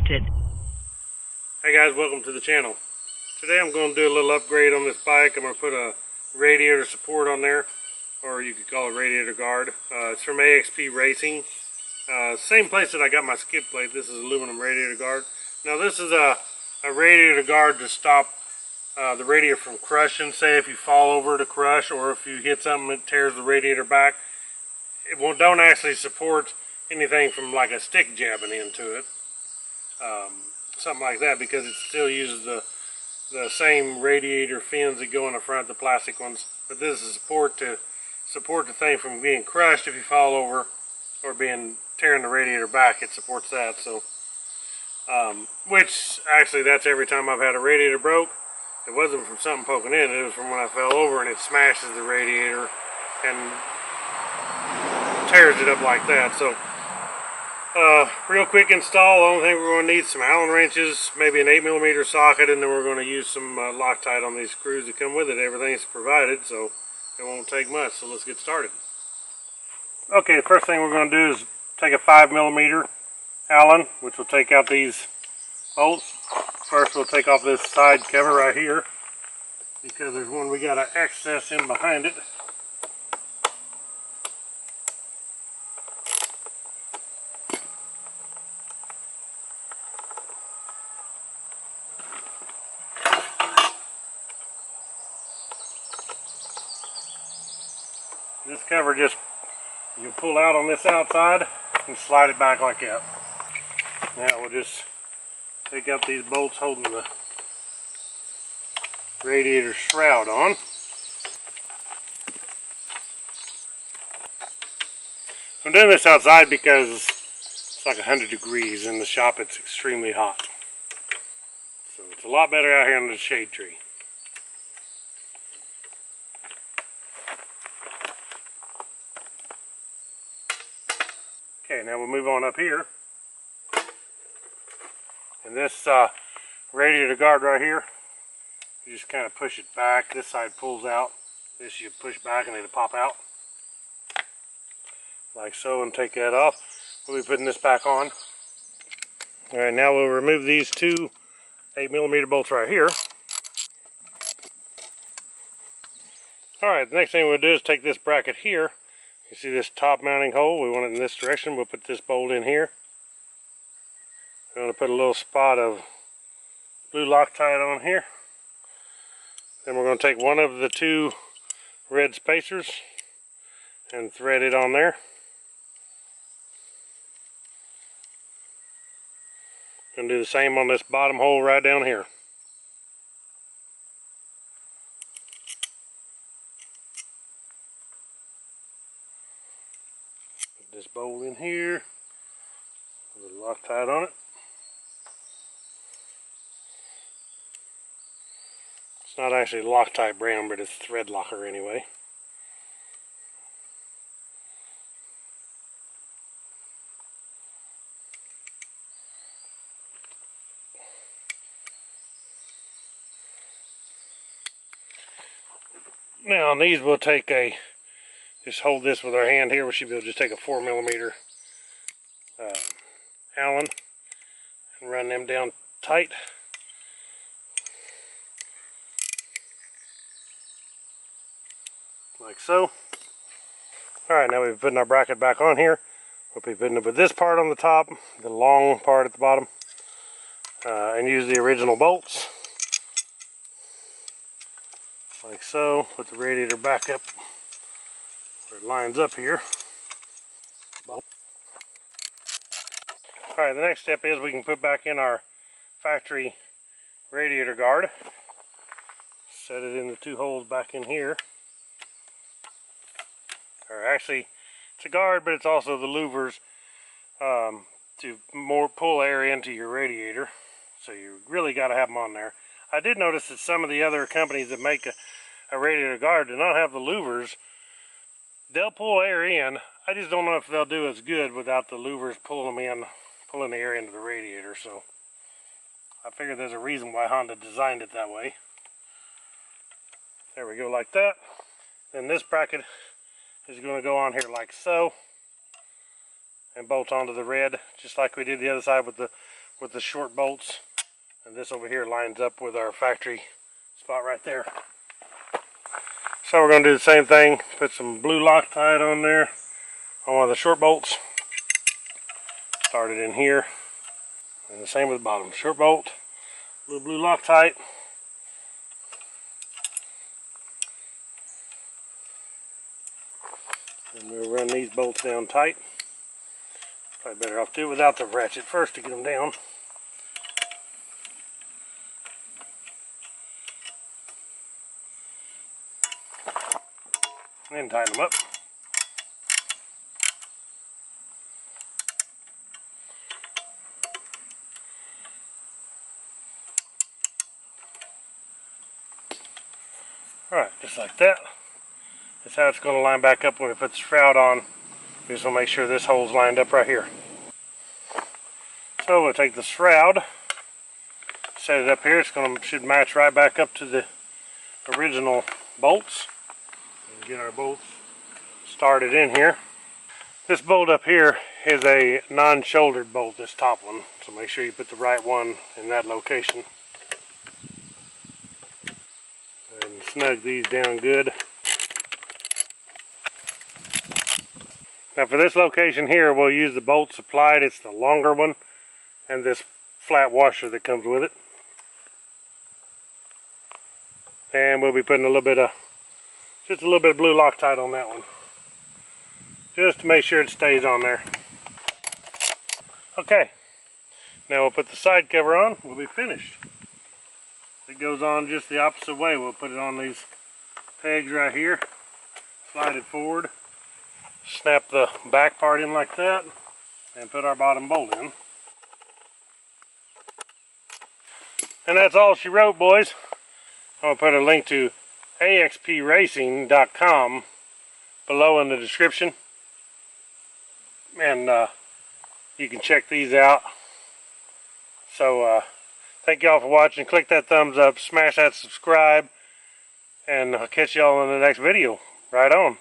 disconnected. Hey guys, welcome to the channel. Today I'm going to do a little upgrade on this bike. I'm going to put a radiator support on there, or you could call it radiator guard. It's from AXP Racing. Same place that I got my skid plate. This is aluminum radiator guard. Now this is a radiator guard to stop the radiator from crushing. Say if you fall over to crush, or if you hit something that tears the radiator back. It don't actually support anything from like a stick jabbing into it. Something like that, because it still uses the same radiator fins that go in the front, the plastic ones. But this is support to support the thing from being crushed if you fall over, or tearing the radiator back. It supports that. So, which actually that's every time I've had a radiator broke. It wasn't from something poking in. It was from when I fell over and it smashes the radiator and tears it up like that. So, real quick install. The only thing we're going to need some Allen wrenches, maybe an 8mm socket, and then we're going to use some Loctite on these screws that come with it. Everything's provided, so it won't take much. So let's get started. Okay, the first thing we're going to do is take a 5mm Allen, which will take out these bolts. First we'll take off this side cover right here, because there's one we got to access in behind it. This cover just, you pull out on this outside and slide it back like that. Now we'll just take out these bolts holding the radiator shroud on. I'm doing this outside because it's like 100 degrees in the shop. It's extremely hot. So it's a lot better out here under the shade tree. Okay, now we'll move on up here. And this radiator guard right here, you just kind of push it back. This side pulls out. This you push back and it'll pop out. Like so, and take that off. We'll be putting this back on. Alright, now we'll remove these two 8mm bolts right here. Alright, the next thing we'll do is take this bracket here. You see this top mounting hole? We want it in this direction. We'll put this bolt in here. I'm going to put a little spot of blue Loctite on here. Then we're going to take one of the two red spacers and thread it on there. Going to do the same on this bottom hole right down here. Put this bolt in here. A little Loctite on it. It's not actually Loctite brand, but it's thread locker anyway. Now on these we'll take just hold this with our hand here. We should be able to just take a 4mm Allen and run them down tight. Like so. Alright, now we've put our bracket back on here. We'll be putting it with this part on the top, the long part at the bottom, and use the original bolts. Like so. Put the radiator back up where it lines up here. Alright, the next step is we can put back in our factory radiator guard. Set it in the two holes back in here. Or actually, it's a guard, but it's also the louvers to pull air into your radiator. So you really got to have them on there. I did notice that some of the other companies that make a radiator guard do not have the louvers. They'll pull air in. I just don't know if they'll do as good without the louvers pulling the air into the radiator. So I figured there's a reason why Honda designed it that way. There we go, like that. Then this bracket is going to go on here like so, and bolt onto the red, just like we did the other side with the with the short bolts, and this over here lines up with our factory spot right there. So we're going to do the same thing, put some blue Loctite on there on one of the short bolts. Start it in here, and the same with the bottom. Short bolt, little blue Loctite. And we'll run these bolts down tight. Probably better off do it without the ratchet first to get them down. And then tighten them up. Alright, just like that. That's how it's going to line back up when we put the shroud on. We just want to make sure this hole's lined up right here. So we'll take the shroud, set it up here. It's should match right back up to the original bolts. And get our bolts started in here. This bolt up here is a non-shouldered bolt, this top one. So make sure you put the right one in that location. And snug these down good. Now for this location here, we'll use the bolt supplied. It's the longer one, and this flat washer that comes with it. And we'll be putting just a little bit of blue Loctite on that one, just to make sure it stays on there. Okay, now we'll put the side cover on. We'll be finished. It goes on just the opposite way. We'll put it on these pegs right here, slide it forward, snap the back part in like that, and put our bottom bolt in. And that's all she wrote, boys. I'm going to put a link to AXPracing.com below in the description. And you can check these out. So thank y'all for watching. Click that thumbs up, smash that subscribe, and I'll catch y'all in the next video. Right on.